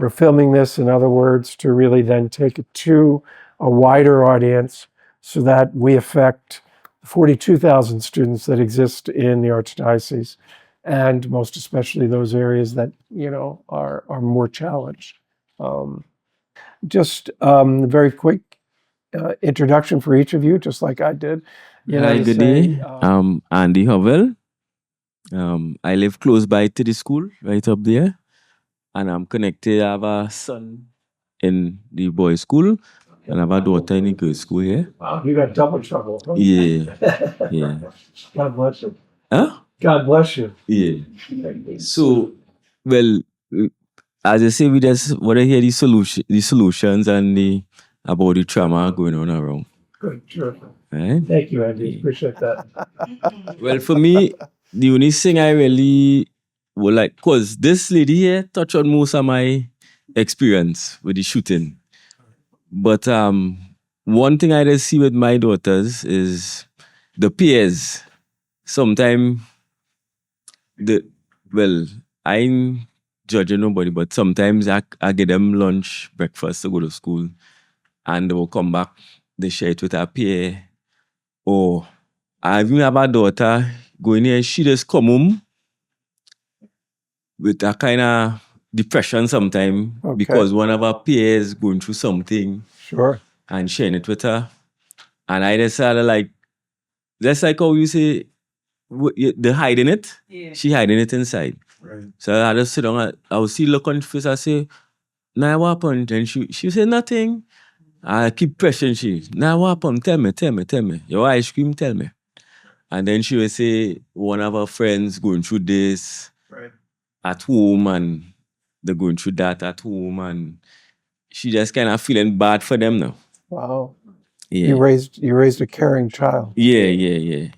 We're filming this, in other words, to really then take it to a wider audience so that we affect 42,000 students that exist in the Archdiocese, and most especially those areas that, are more challenged. Just very quick introduction for each of you, just like I did. Hi, good day. I'm Andy Hovell. I live close by to the school, right up there. And I'm connected. I have a son in the boys' school, and I have a daughter in the girls' school here. Wow, you got double trouble. Huh? Yeah, yeah. God bless you. Huh? God bless you. Yeah. So, well, as I say, we just want to hear the solutions and about the trauma going on around. Good, terrific. Right? Thank you, Andy. Appreciate that. Well, for me, the only thing I really would like, because this lady here touched on most of my experience with the shooting. But one thing I just see with my daughters is the peers. Sometimes I ain't judging nobody, but sometimes I get them lunch, breakfast to go to school, and they will come back, they share it with a peer. Or I even have a daughter going here, she just come home with a kind of depression sometimes because one of her peers going through something. Sure. And sharing it with her. And I decided that's like how you say, they're hiding it. Yeah. She hiding it inside. Right. So I just sit down, I will see look on her face, I say, nah, what happened? And she say nothing. I keep pressuring she, nah, what happened? Tell me. Your ice cream, tell me. And then she will say, one of her friends going through this at home, and they're going through that at home, and she just kind of feeling bad for them now. Wow. Yeah. You raised a caring child. Yeah.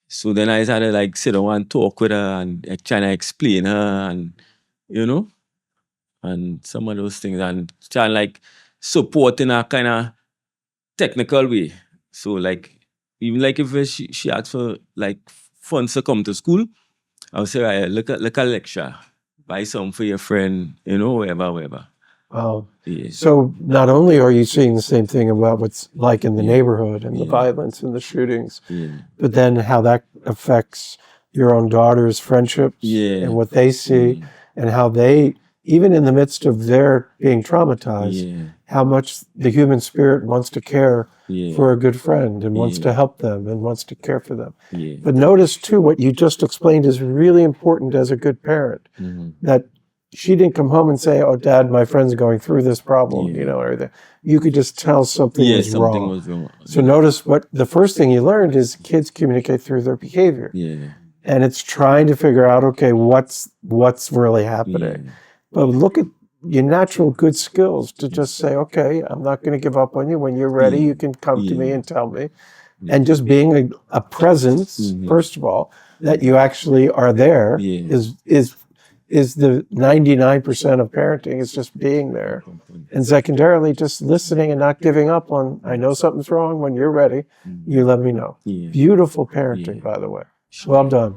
So then I started sit down and talk with her and trying to explain her and and some of those things, and trying support in a kind of technical way. So even if she asks for funds to come to school, I'll say, right, look at lecture, buy some for your friend, wherever. Wow. Yeah. So not only are you seeing the same thing about what's like in the neighborhood and the violence and the shootings, but then how that affects your own daughter's friendships and what they see and how they, even in the midst of their being traumatized, how much the human spirit wants to care for a good friend and wants to help them and wants to care for them. Yeah. But notice too, what you just explained is really important as a good parent, that she didn't come home and say, oh, Dad, my friend's going through this problem, or you could just tell something was wrong. So notice what the first thing you learned is kids communicate through their behavior. Yeah. And it's trying to figure out, okay, what's really happening. But look at your natural good skills to just say, okay, I'm not going to give up on you. When you're ready, you can come to me and tell me. And just being a presence, first of all, that you actually are there is the 99% of parenting, is just being there. And secondarily, just listening and not giving up on, I know something's wrong. When you're ready, you let me know. Beautiful parenting, by the way. Well done.